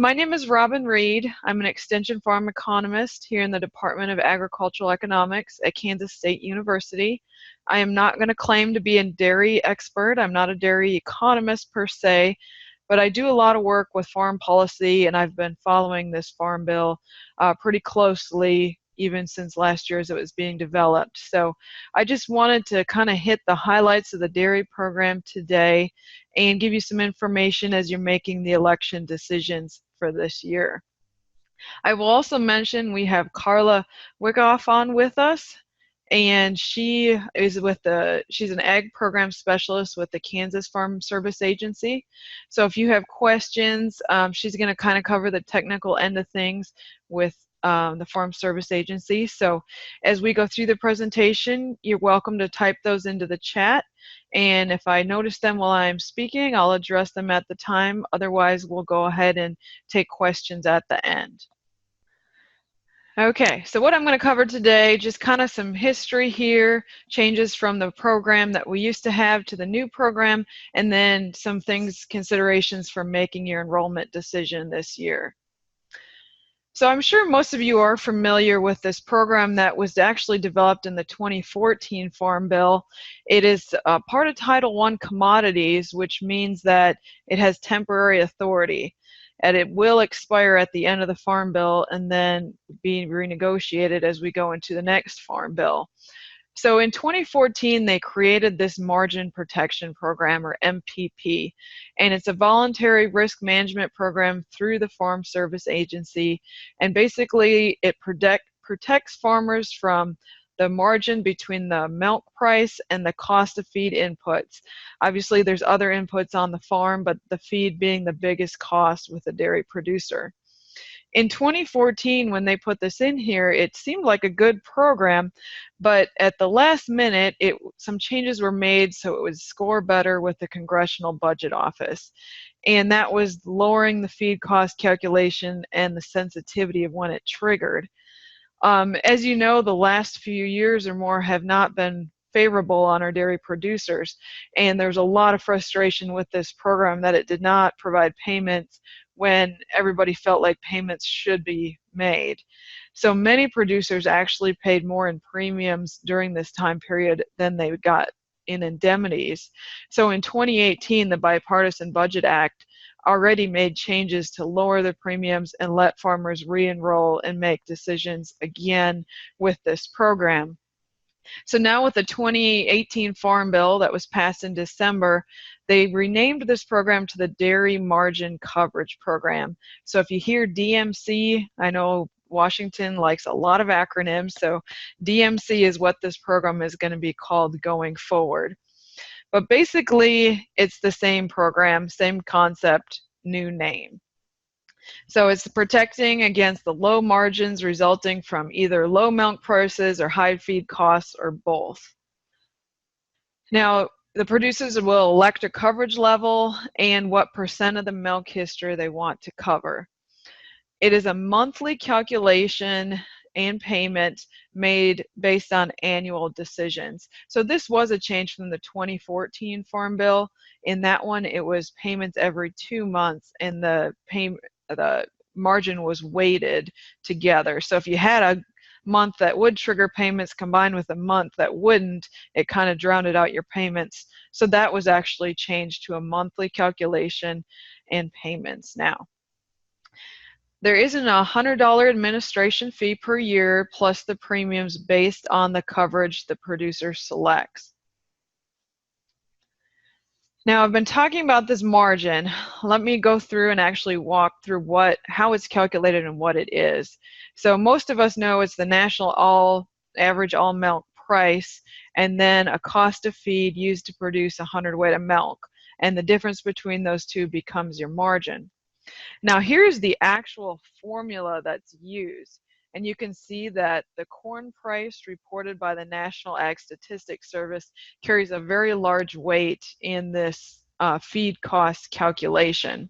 My name is Robin Reid. I'm an extension farm economist here in the Department of Agricultural Economics at Kansas State University. I am not going to claim to be a dairy expert. I'm not a dairy economist per se, but I do a lot of work with farm policy, and I've been following this farm bill pretty closely even since last year as it was being developed. So I just wanted to kind of hit the highlights of the dairy program today and give you some information as you're making the election decisions for this year. I will also mention we have Carla Wickoff on with us, and she is she's an ag program specialist with the Kansas Farm Service Agency. So if you have questions, she's going to kind of cover the technical end of things with the Farm Service Agency. So as we go through the presentation, you're welcome to type those into the chat. And if I notice them while I'm speaking, I'll address them at the time. Otherwise, we'll go ahead and take questions at the end. Okay, so what I'm going to cover today, just kind of some history here, changes from the program that we used to have to the new program, and then some considerations for making your enrollment decision this year. So I'm sure most of you are familiar with this program that was actually developed in the 2014 Farm Bill. It is part of Title I commodities, which means that it has temporary authority, and it will expire at the end of the Farm Bill and then be renegotiated as we go into the next Farm Bill. So in 2014, they created this Margin Protection Program, or MPP, and it's a voluntary risk management program through the Farm Service Agency, and basically it protects farmers from the margin between the milk price and the cost of feed inputs. Obviously, there's other inputs on the farm, but the feed being the biggest cost with a dairy producer. In 2014, when they put this in here, it seemed like a good program, but at the last minute, some changes were made so it would score better with the Congressional Budget Office. And that was lowering the feed cost calculation and the sensitivity of when it triggered. As you know, the last few years or more have not been favorable on our dairy producers, and there's a lot of frustration with this program that it did not provide payments when everybody felt like payments should be made. So many producers actually paid more in premiums during this time period than they got in indemnities. So in 2018, the Bipartisan Budget Act already made changes to lower the premiums and let farmers re-enroll and make decisions again with this program. So now with the 2018 Farm Bill that was passed in December, they renamed this program to the Dairy Margin Coverage Program. So if you hear DMC, I know Washington likes a lot of acronyms, so DMC is what this program is going to be called going forward. But basically, it's the same program, same concept, new name. So it's protecting against the low margins resulting from either low milk prices or high feed costs or both. Now, the producers will elect a coverage level and what percent of the milk history they want to cover. It is a monthly calculation and payment made based on annual decisions. So this was a change from the 2014 Farm Bill. In that one, it was payments every 2 months, and the margin was weighted together. So if you had a month that would trigger payments combined with a month that wouldn't, it kind of drowned out your payments. So that was actually changed to a monthly calculation and payments now. There isn't a $100 administration fee per year plus the premiums based on the coverage the producer selects. Now, I've been talking about this margin. Let me go through and actually walk through how it's calculated and what it is. So most of us know it's the national average all milk price, and then a cost of feed used to produce 100 weight of milk. And the difference between those two becomes your margin. Now, here's the actual formula that's used. And you can see that the corn price reported by the National Ag Statistics Service carries a very large weight in this feed cost calculation.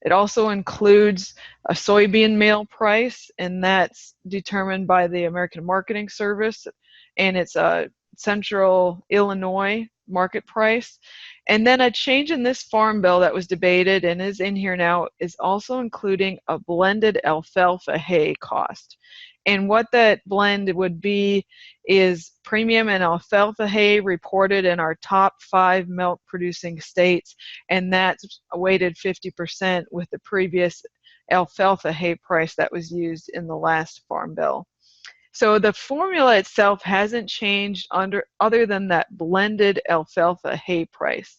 It also includes a soybean meal price, and that's determined by the American Marketing Service, and it's Central Illinois market price. And then a change in this farm bill that was debated and is in here now is also including a blended alfalfa hay cost. And what that blend would be is premium and alfalfa hay reported in our top 5 milk producing states, and that's weighted 50% with the previous alfalfa hay price that was used in the last farm bill. So the formula itself hasn't changed other than that blended alfalfa hay price.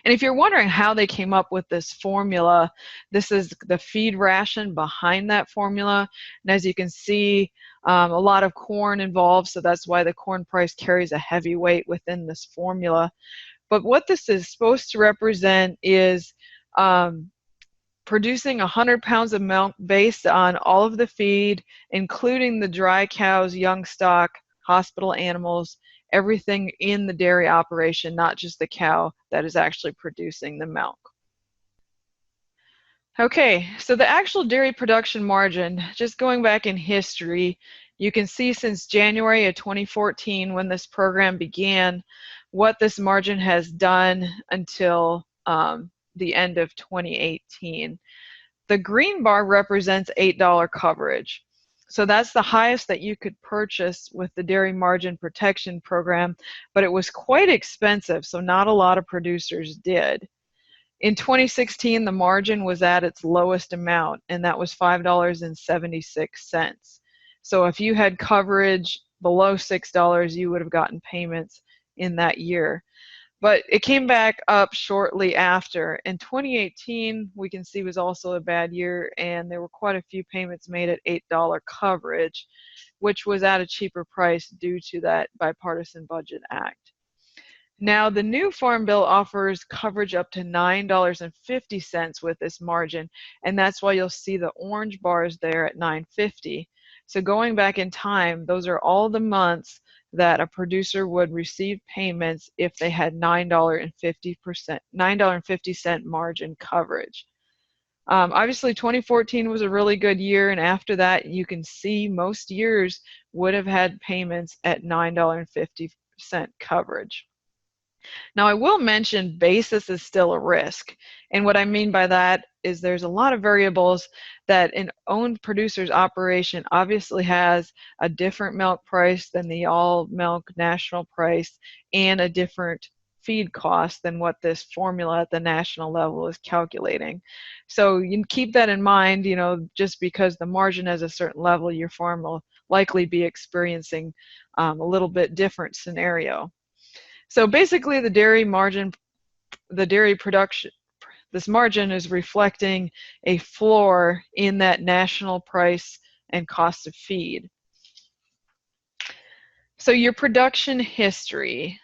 And if you're wondering how they came up with this formula, this is the feed ration behind that formula. And as you can see, a lot of corn involved, so that's why the corn price carries a heavy weight within this formula. But what this is supposed to represent is producing 100 pounds of milk based on all of the feed, including the dry cows, young stock, hospital animals, everything in the dairy operation, not just the cow that is actually producing the milk. Okay, so the actual dairy production margin, just going back in history, you can see since January of 2014 when this program began, what this margin has done until the end of 2018. The green bar represents $8 coverage. So that's the highest that you could purchase with the Dairy Margin Protection Program, but it was quite expensive, so not a lot of producers did. In 2016, the margin was at its lowest amount, and that was $5.76. So if you had coverage below $6, you would have gotten payments in that year. But it came back up shortly after. In 2018, we can see was also a bad year, and there were quite a few payments made at $8 coverage, which was at a cheaper price due to that Bipartisan Budget Act. Now, the new Farm Bill offers coverage up to $9.50 with this margin, and that's why you'll see the orange bars there at $9.50. So going back in time, those are all the months that a producer would receive payments if they had $9.50 margin coverage. Obviously, 2014 was a really good year, and after that, you can see most years would have had payments at $9.50 coverage. Now, I will mention basis is still a risk. And what I mean by that is there's a lot of variables that an owned producer's operation obviously has a different milk price than the all milk national price and a different feed cost than what this formula at the national level is calculating. So you can keep that in mind, you know, just because the margin has a certain level, your farm will likely be experiencing a little bit different scenario. So basically the dairy production, this margin is reflecting a floor in that national price and cost of feed. So your production history,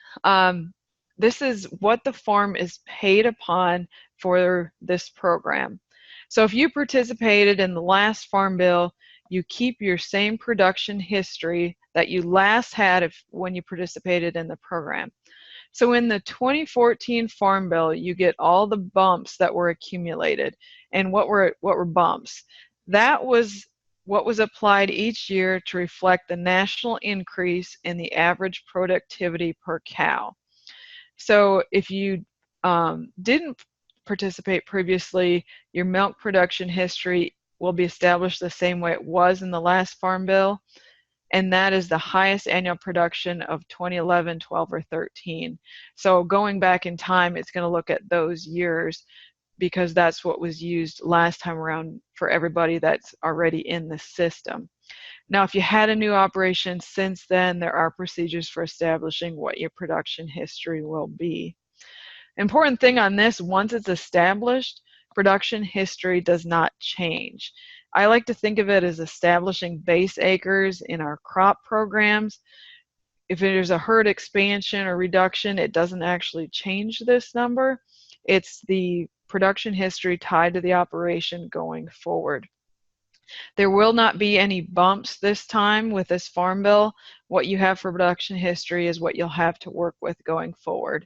this is what the farm is paid upon for this program. So if you participated in the last farm bill, you keep your same production history that you last had when you participated in the program. So in the 2014 Farm Bill, you get all the bumps that were accumulated. And what were bumps? That was what was applied each year to reflect the national increase in the average productivity per cow. So if you didn't participate previously, your milk production history will be established the same way it was in the last Farm Bill. And that is the highest annual production of 2011, 12, or 13. So going back in time, it's going to look at those years because that's what was used last time around for everybody that's already in the system. Now, if you had a new operation since then, there are procedures for establishing what your production history will be. Important thing on this, once it's established, production history does not change. I like to think of it as establishing base acres in our crop programs. If there's a herd expansion or reduction, it doesn't actually change this number. It's the production history tied to the operation going forward. There will not be any bumps this time with this Farm Bill. What you have for production history is what you'll have to work with going forward.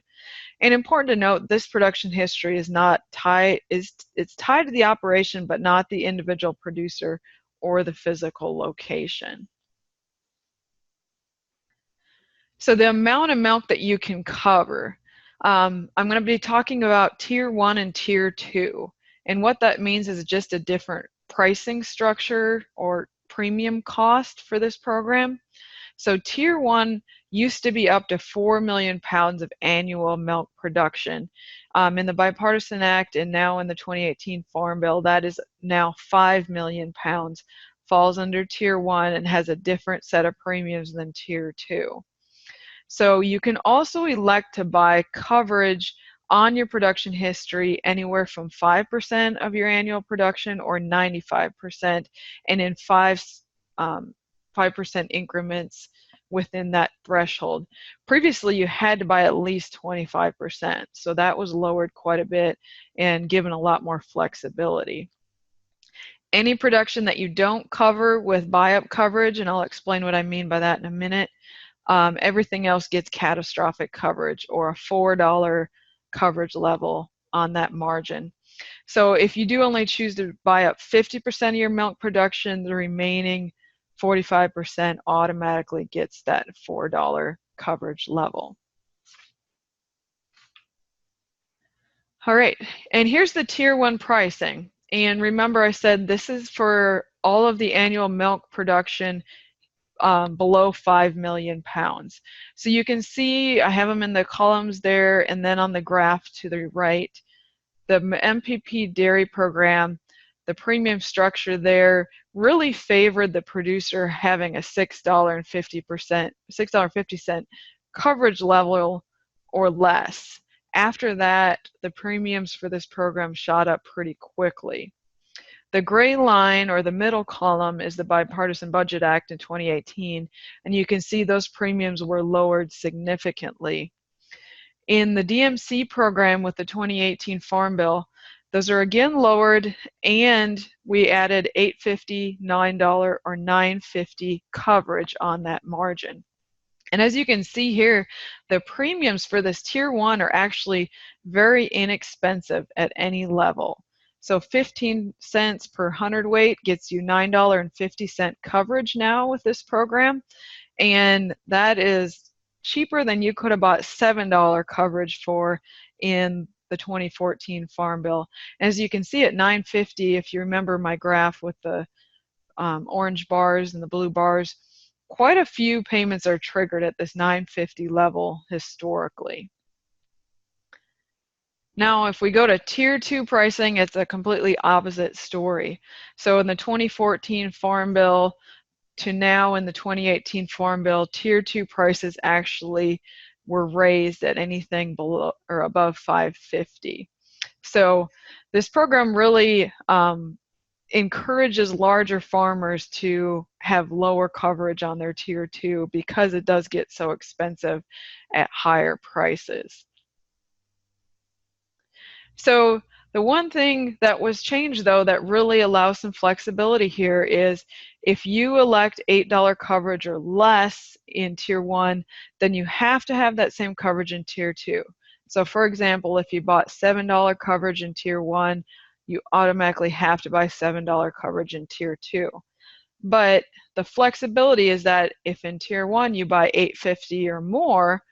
And important to note, this production history is not tied, it's tied to the operation, but not the individual producer or the physical location. So the amount of milk that you can cover, I'm going to be talking about Tier 1 and Tier 2. And what that means is just a different pricing structure or premium cost for this program. So Tier 1 used to be up to 4 million pounds of annual milk production. In the Bipartisan Act and now in the 2018 Farm Bill, that is now 5 million pounds, falls under Tier 1 and has a different set of premiums than Tier 2. So you can also elect to buy coverage on your production history anywhere from 5% of your annual production or 95%, and in 5% increments within that threshold. Previously, you had to buy at least 25%, so that was lowered quite a bit and given a lot more flexibility. Any production that you don't cover with buy-up coverage, and I'll explain what I mean by that in a minute, everything else gets catastrophic coverage or a $4 coverage level on that margin. So if you do only choose to buy up 50% of your milk production, the remaining 45% automatically gets that $4 coverage level. All right, and here's the Tier 1 pricing. And remember I said this is for all of the annual milk production below 5 million pounds. So you can see I have them in the columns there, and then on the graph to the right, the MPP dairy program, the premium structure there really favored the producer having a $6.50 coverage level or less. After that, the premiums for this program shot up pretty quickly. The gray line, or the middle column, is the Bipartisan Budget Act in 2018, and you can see those premiums were lowered significantly. In the DMC program with the 2018 Farm Bill, those are again lowered, and we added $8.50, $9, or $9.50 coverage on that margin. And as you can see here, the premiums for this Tier 1 are actually very inexpensive at any level. So 15 cents per hundredweight gets you $9.50 coverage now with this program, and that is cheaper than you could have bought $7 coverage for in the 2014 Farm Bill. As you can see at $9.50, if you remember my graph with the orange bars and the blue bars, quite a few payments are triggered at this $9.50 level historically. Now, if we go to Tier 2 pricing, it's a completely opposite story. So in the 2014 Farm Bill to now in the 2018 Farm Bill, Tier 2 prices actually were raised at anything below or above $5.50. So this program really encourages larger farmers to have lower coverage on their Tier 2 because it does get so expensive at higher prices. So the one thing that was changed, though, that really allows some flexibility here is if you elect $8 coverage or less in Tier 1, then you have to have that same coverage in Tier 2. So for example, if you bought $7 coverage in Tier 1, you automatically have to buy $7 coverage in Tier 2. But the flexibility is that if in Tier 1 you buy $8.50 or more,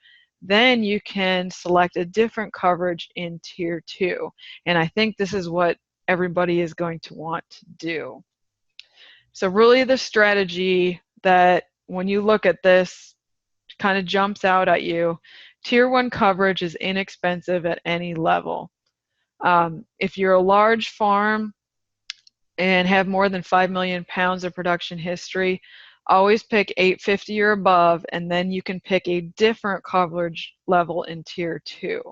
then you can select a different coverage in Tier 2. And I think this is what everybody is going to want to do. So really the strategy that when you look at this kind of jumps out at you, Tier 1 coverage is inexpensive at any level. If you're a large farm and have more than 5 million pounds of production history, always pick $8.50 or above, and then you can pick a different coverage level in Tier 2.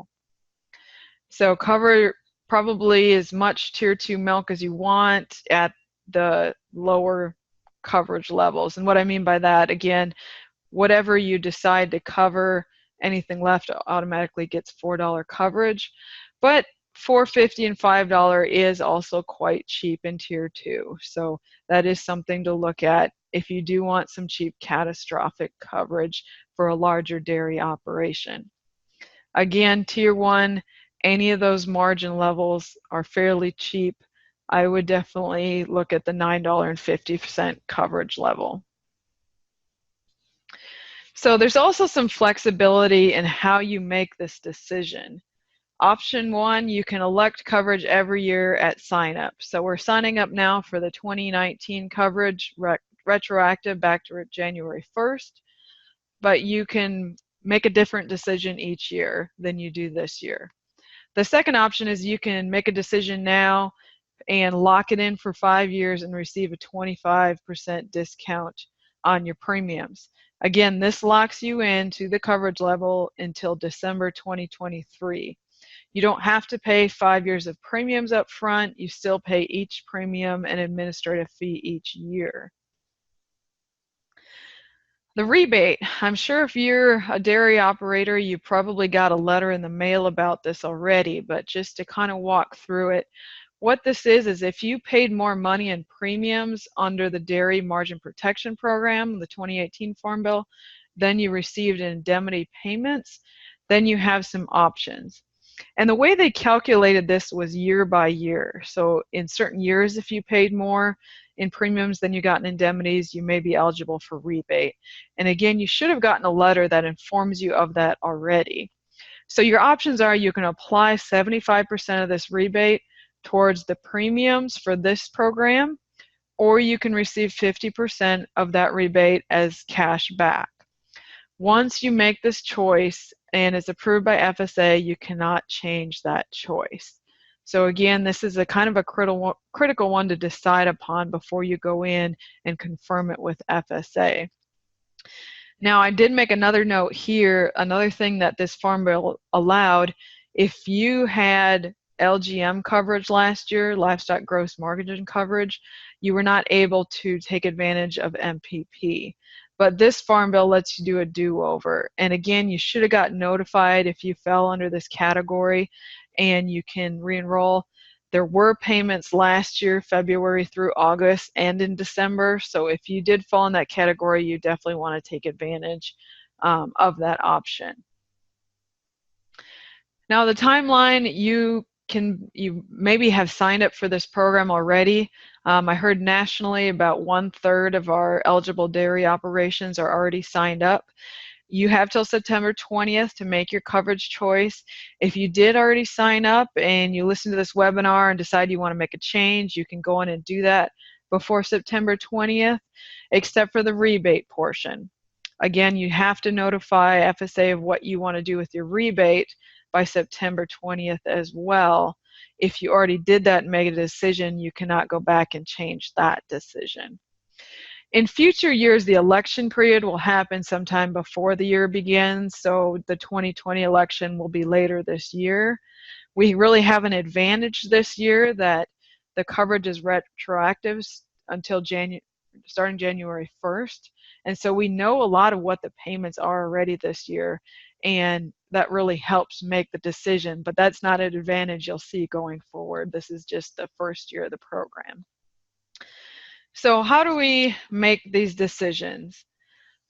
So cover probably as much Tier 2 milk as you want at the lower coverage levels. And what I mean by that, again, whatever you decide to cover, anything left automatically gets $4 coverage. But $4.50 and $5 is also quite cheap in Tier 2. So that is something to look at if you do want some cheap catastrophic coverage for a larger dairy operation. Again, Tier 1, any of those margin levels are fairly cheap. I would definitely look at the $9.50 coverage level. So there's also some flexibility in how you make this decision. Option 1, you can elect coverage every year at sign up. So we're signing up now for the 2019 coverage retroactive back to January 1st, but you can make a different decision each year than you do this year. The second option is you can make a decision now and lock it in for 5 years and receive a 25% discount on your premiums. Again, this locks you into the coverage level until December 2023. You don't have to pay 5 years of premiums up front. You still pay each premium and administrative fee each year. The rebate, I'm sure if you're a dairy operator, you probably got a letter in the mail about this already, but just to kind of walk through it, what this is if you paid more money in premiums under the Dairy Margin Protection Program, the 2018 Farm Bill, then you received indemnity payments, then you have some options. And the way they calculated this was year by year. So in certain years, if you paid more in premiums than you got in indemnities, you may be eligible for rebate. And again, you should have gotten a letter that informs you of that already. So your options are you can apply 75% of this rebate towards the premiums for this program, or you can receive 50% of that rebate as cash back. Once you make this choice and it's approved by FSA, you cannot change that choice. So again, this is a kind of a critical one to decide upon before you go in and confirm it with FSA. Now, I did make another note here, another thing that this Farm Bill allowed, if you had LGM coverage last year, livestock gross margin coverage, you were not able to take advantage of MPP. But this Farm Bill lets you do a do-over. And again, you should have gotten notified if you fell under this category, and you can re-enroll. There were payments last year, February through August, and in December. So if you did fall in that category, you definitely want to take advantage of that option. Now the timeline, you maybe have signed up for this program already. I heard nationally about 1/3 of our eligible dairy operations are already signed up. You have till September 20th to make your coverage choice. If you did already sign up and you listen to this webinar and decide you want to make a change, you can go in and do that before September 20th, except for the rebate portion. Again, you have to notify FSA of what you want to do with your rebate by September 20th as well. If you already did that and made a decision, you cannot go back and change that decision. In future years, the election period will happen sometime before the year begins, so the 2020 election will be later this year. We really have an advantage this year that the coverage is retroactive until starting January 1st, and so we know a lot of what the payments are already this year, and that really helps make the decision, but that's not an advantage you'll see going forward. This is just the first year of the program. So how do we make these decisions?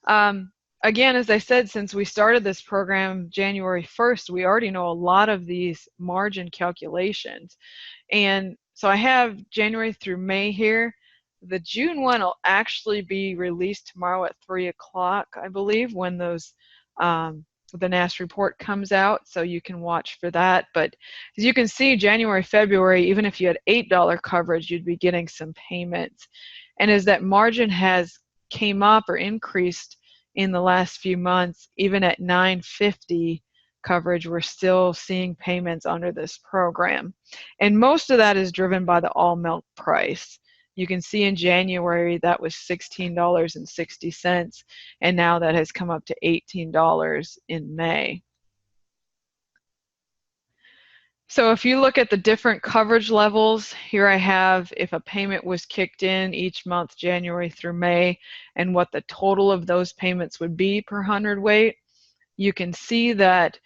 Again, as I said, since we started this program January 1st, we already know a lot of these margin calculations. And so I have January through May here. The June one will actually be released tomorrow at 3 o'clock, I believe, when those the NASS report comes out, so you can watch for that. But as you can see, January, February, even if you had $8 coverage, you'd be getting some payments. And as that margin has came up or increased in the last few months, even at $9.50 coverage, we're still seeing payments under this program. And most of that is driven by the all milk price. You can see in January that was $16.60, and now that has come up to $18 in May. So if you look at the different coverage levels, here I have if a payment was kicked in each month, January through May, and what the total of those payments would be per hundredweight. You can see that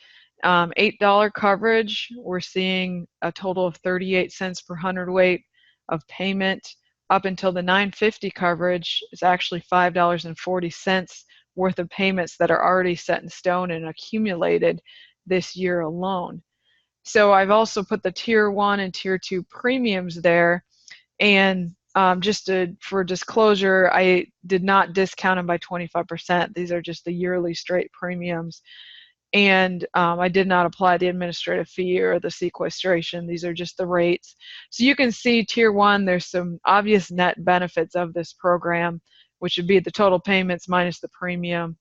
$8 coverage, we're seeing a total of 38 cents per hundredweight of payment. Up until the $9.50 coverage is actually $5.40 worth of payments that are already set in stone and accumulated this year alone. So I've also put the tier 1 and tier 2 premiums there, and for disclosure, I did not discount them by 25%. These are just the yearly straight premiums. And I did not apply the administrative fee or the sequestration. These are just the rates. So you can see Tier 1, there's some obvious net benefits of this program, which would be the total payments minus the premium.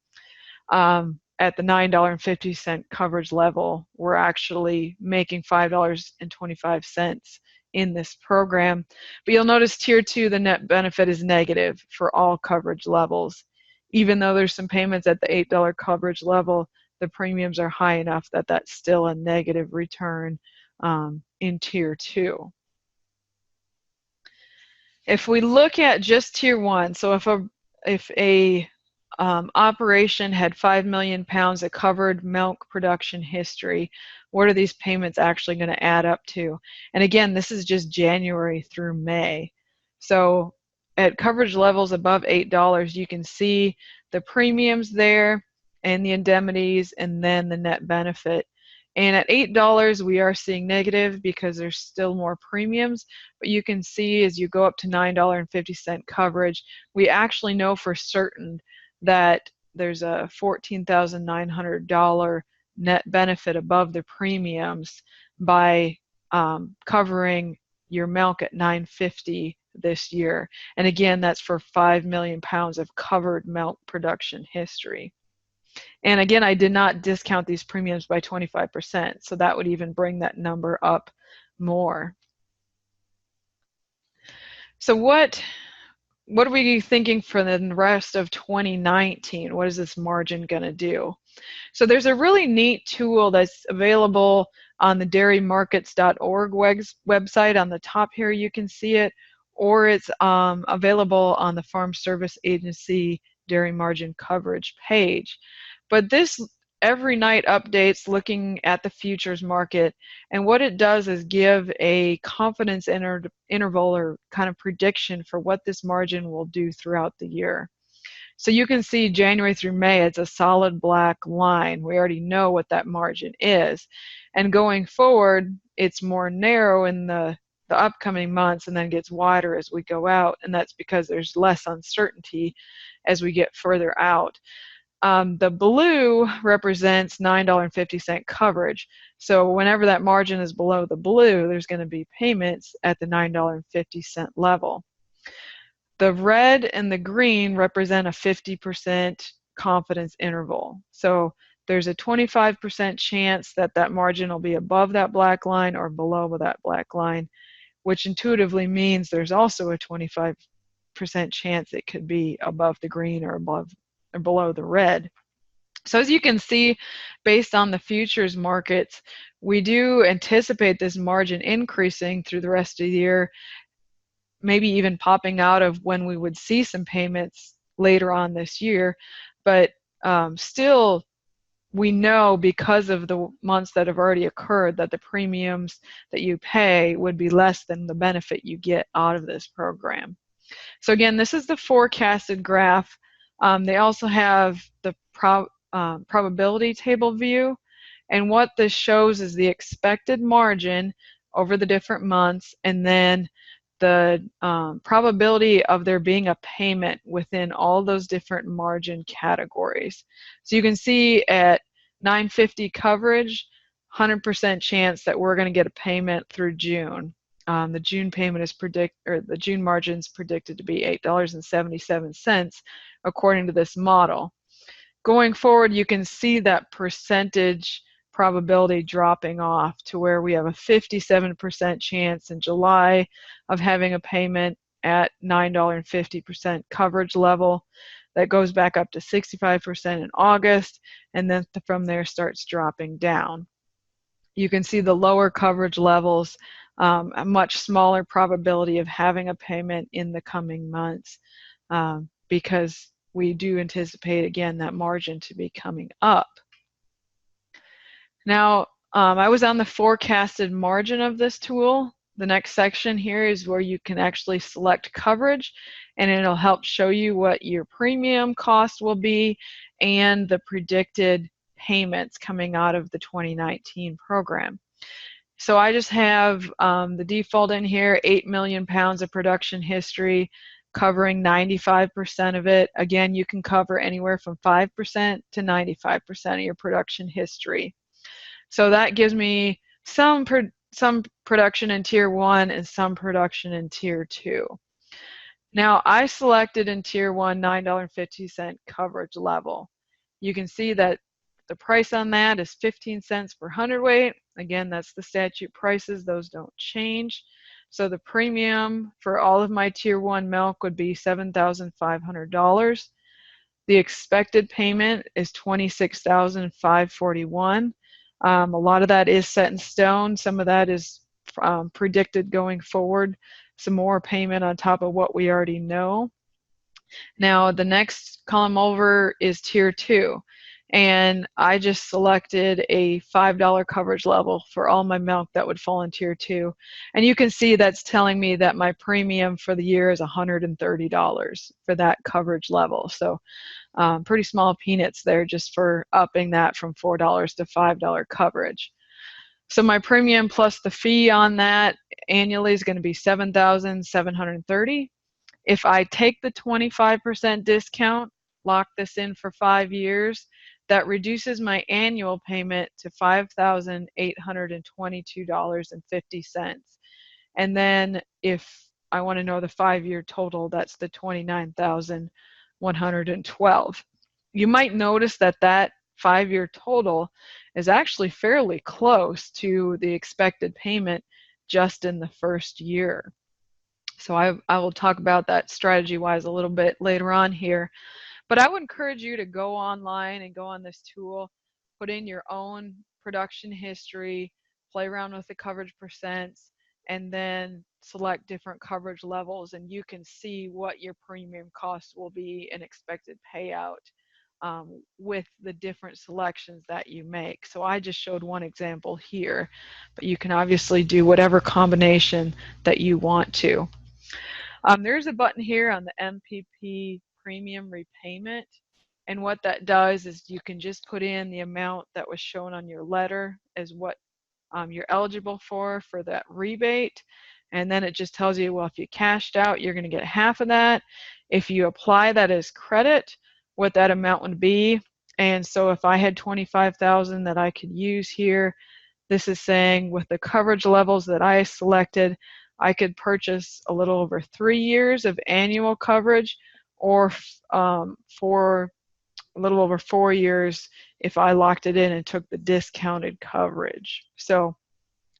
At the $9.50 coverage level, we're actually making $5.25 in this program. But you'll notice Tier 2, the net benefit is negative for all coverage levels. Even though there's some payments at the $8 coverage level, the premiums are high enough that that's still a negative return in Tier 2. If we look at just Tier 1, so if a operation had 5 million pounds of covered milk production history, what are these payments actually going to add up to? And again, this is just January through May. So at coverage levels above $8, you can see the premiums there and the indemnities and then the net benefit. And at $8, we are seeing negative because there's still more premiums. But you can see as you go up to $9.50 coverage, we actually know for certain that there's a $14,900 net benefit above the premiums by covering your milk at $9.50 this year. And again, that's for 5 million pounds of covered milk production history. And again, I did not discount these premiums by 25%, so that would even bring that number up more. So what are we thinking for the rest of 2019? What is this margin going to do? So there's a really neat tool that's available on the dairymarkets.org website. On the top here, you can see it, or it's available on the Farm Service Agency Dairy Margin Coverage page. But this every night updates looking at the futures market, and what it does is give a confidence interval or kind of prediction for what this margin will do throughout the year. So you can see January through May, it's a solid black line. We already know what that margin is. And going forward, it's more narrow in the upcoming months and then gets wider as we go out, and that's because there's less uncertainty as we get further out. The blue represents $9.50 coverage. So whenever that margin is below the blue, there's going to be payments at the $9.50 level. The red and the green represent a 50% confidence interval. So there's a 25% chance that that margin will be above that black line or below that black line, which intuitively means there's also a 25% chance it could be above the green or above or below the red. So as you can see, based on the futures markets, we do anticipate this margin increasing through the rest of the year, maybe even popping out of when we would see some payments later on this year. But still, we know because of the months that have already occurred that the premiums that you pay would be less than the benefit you get out of this program. So again, this is the forecasted graph. They also have the probability table view, and what this shows is the expected margin over the different months, and then the probability of there being a payment within all those different margin categories. So you can see at $9.50 coverage, 100% chance that we're going to get a payment through June. The June payment is the June margin is predicted to be $8.77 according to this model. Going forward, you can see that percentage probability dropping off to where we have a 57% chance in July of having a payment at $9.50 coverage level. That goes back up to 65% in August, and then from there starts dropping down. You can see the lower coverage levels, a much smaller probability of having a payment in the coming months because we do anticipate, again, that margin to be coming up. Now, I was on the forecasted margin of this tool. The next section here is where you can actually select coverage, and it'll help show you what your premium cost will be and the predicted payments coming out of the 2019 program. So I just have the default in here, 8 million pounds of production history, covering 95% of it. Again, you can cover anywhere from 5% to 95% of your production history. So that gives me some production in Tier 1 and some production in Tier 2. Now, I selected in Tier 1 $9.50 coverage level. You can see that the price on that is 15 cents per hundredweight. Again, that's the statute prices. Those don't change. So the premium for all of my Tier 1 milk would be $7,500. The expected payment is $26,541. A lot of that is set in stone. Some of that is predicted going forward. Some more payment on top of what we already know. Now the next column over is Tier 2, and I just selected a $5 coverage level for all my milk that would fall in Tier 2, and you can see that's telling me that my premium for the year is $130 for that coverage level. So pretty small peanuts there just for upping that from $4 to $5 coverage. So my premium plus the fee on that annually is going to be $7,730. If I take the 25% discount, lock this in for 5 years, that reduces my annual payment to $5,822.50. And then if I want to know the 5-year total, that's the $29,112. You might notice that that 5-year total is actually fairly close to the expected payment just in the first year. So I will talk about that strategy-wise a little bit later on here. But I would encourage you to go online and go on this tool, put in your own production history, play around with the coverage percents, and then select different coverage levels, and you can see what your premium cost will be and expected payout with the different selections that you make. So I just showed one example here, but you can obviously do whatever combination that you want to. There's a button here on the MPP premium repayment, and what that does is you can just put in the amount that was shown on your letter as what you're eligible for that rebate, and then it just tells you, well, if you cashed out, you're going to get half of that. If you apply that as credit, what that amount would be. And so if I had $25,000 that I could use here, this is saying with the coverage levels that I selected, I could purchase a little over 3 years of annual coverage, or for a little over 4 years if I locked it in and took the discounted coverage. So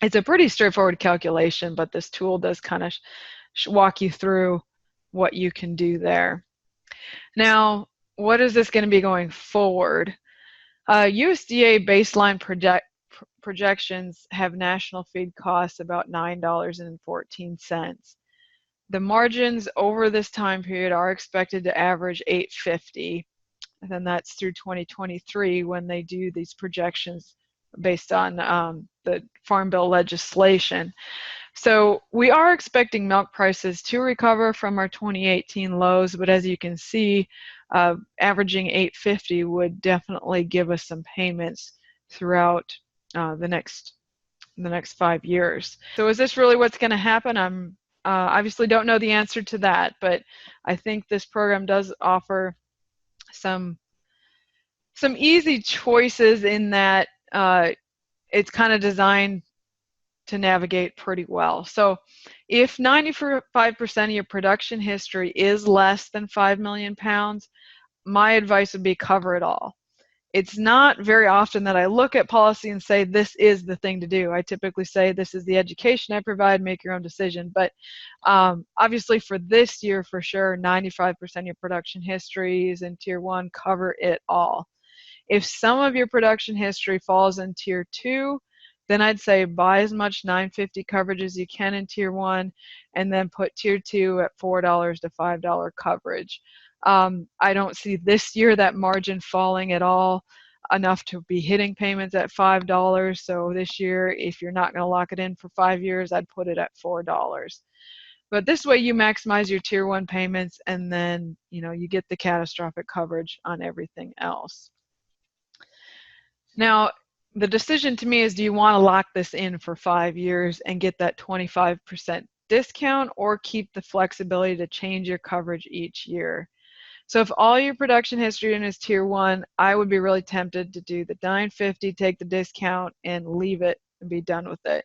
it's a pretty straightforward calculation, but this tool does kind of walk you through what you can do there. Now, what is this going to be going forward? USDA baseline projections have national feed costs about $9.14. The margins over this time period are expected to average $8.50, and then that's through 2023 when they do these projections based on the Farm Bill legislation. So we are expecting milk prices to recover from our 2018 lows, but as you can see, averaging $8.50 would definitely give us some payments throughout the next 5 years. So is this really what's going to happen? I'm obviously don't know the answer to that, but I think this program does offer some easy choices in that it's kind of designed to navigate pretty well. So if 95% of your production history is less than 5 million pounds, my advice would be cover it all. It's not very often that I look at policy and say this is the thing to do. I typically say this is the education I provide, make your own decision. But obviously for this year, for sure, 95% of your production history is in Tier 1, cover it all. If some of your production history falls in Tier 2, then I'd say buy as much 950 coverage as you can in Tier 1, and then put Tier 2 at $4 to $5 coverage. I don't see this year that margin falling at all enough to be hitting payments at $5. So this year, if you're not going to lock it in for 5 years, I'd put it at $4. But this way you maximize your Tier 1 payments, and then you get the catastrophic coverage on everything else. Now, the decision to me is, do you want to lock this in for 5 years and get that 25% discount, or keep the flexibility to change your coverage each year? So if all your production history in is tier 1, I would be really tempted to do the $950, take the discount, and leave it and be done with it.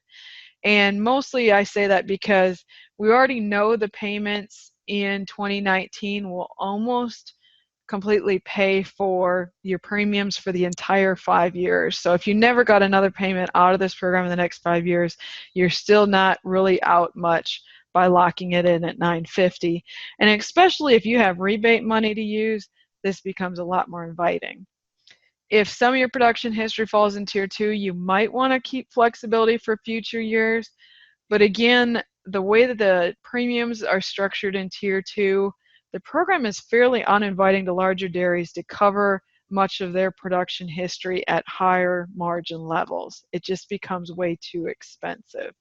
And mostly I say that because we already know the payments in 2019 will almost completely pay for your premiums for the entire 5 years. So if you never got another payment out of this program in the next 5 years, you're still not really out much by locking it in at $950. And especially if you have rebate money to use, this becomes a lot more inviting. If some of your production history falls in tier 2, you might want to keep flexibility for future years. But again, the way that the premiums are structured in tier 2, the program is fairly uninviting to larger dairies to cover much of their production history at higher margin levels. It just becomes way too expensive.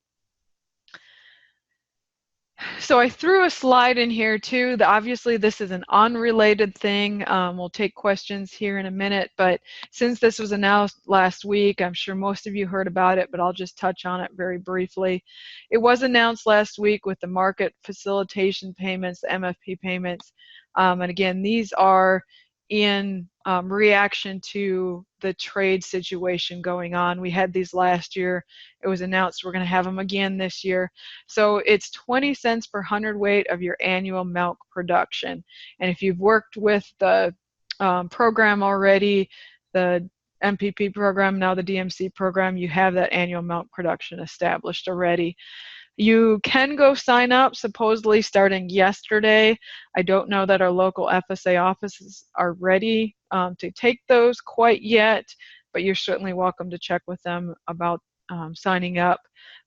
So I threw a slide in here too. Obviously this is an unrelated thing. We'll take questions here in a minute, but since this was announced last week, I'm sure most of you heard about it, but I'll just touch on it very briefly. It was announced last week with the market facilitation payments, the MFP payments. And again, these are in reaction to the trade situation going on. We had these last year. It was announced we're going to have them again this year. So it's 20 cents per hundredweight of your annual milk production. And if you've worked with the program already, the MPP program, now the DMC program, you have that annual milk production established already. You can go sign up, supposedly starting yesterday. I don't know that our local FSA offices are ready to take those quite yet, but you're certainly welcome to check with them about signing up.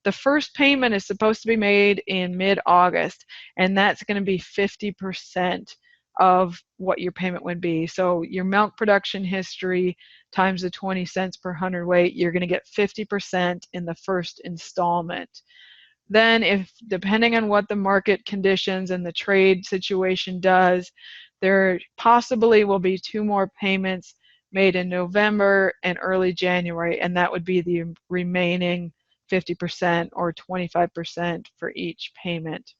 The first payment is supposed to be made in mid-August, and that's going to be 50% of what your payment would be. So your milk production history times the 20 cents per hundredweight, you're going to get 50% in the first installment. Then, if depending on what the market conditions and the trade situation does, there possibly will be 2 more payments made in November and early January, and that would be the remaining 50% or 25% for each payment.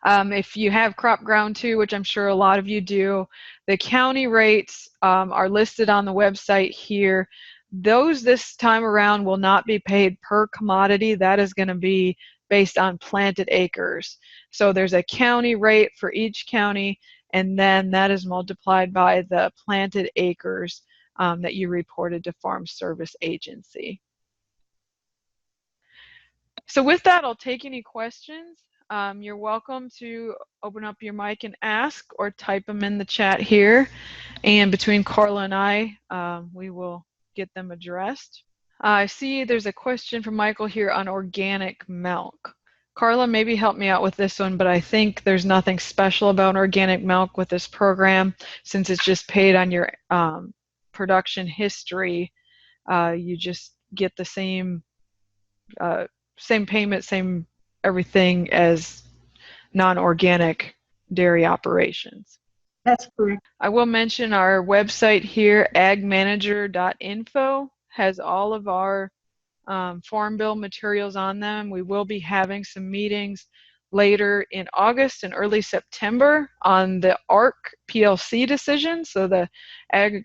If you have crop ground too, which I'm sure a lot of you do, the county rates are listed on the website here. Those this time around will not be paid per commodity. That is going to be based on planted acres. So there's a county rate for each county, and then that is multiplied by the planted acres that you reported to Farm Service Agency. So with that, I'll take any questions. You're welcome to open up your mic and ask, or type them in the chat here. And between Carla and I, we will get them addressed. I see there's a question from Michael here on organic milk. Carla, maybe help me out with this one, but I think there's nothing special about organic milk with this program, since it's just paid on your production history. You just get the same payment, same everything as non-organic dairy operations. That's correct. I will mention our website here, agmanager.info, has all of our farm bill materials on them. We will be having some meetings later in August and early September on the ARC PLC decision, so the ag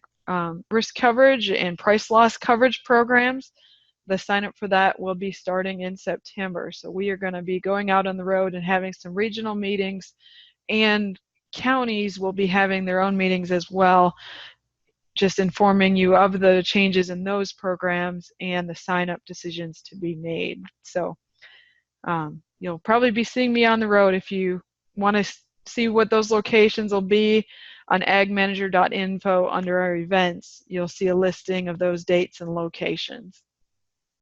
risk coverage and price loss coverage programs. The sign up for that will be starting in September. So we are going to be going out on the road and having some regional meetings, and counties will be having their own meetings as well, just informing you of the changes in those programs and the sign up decisions to be made. So you'll probably be seeing me on the road. If you want to see what those locations will be, on agmanager.info under our events, you'll see a listing of those dates and locations.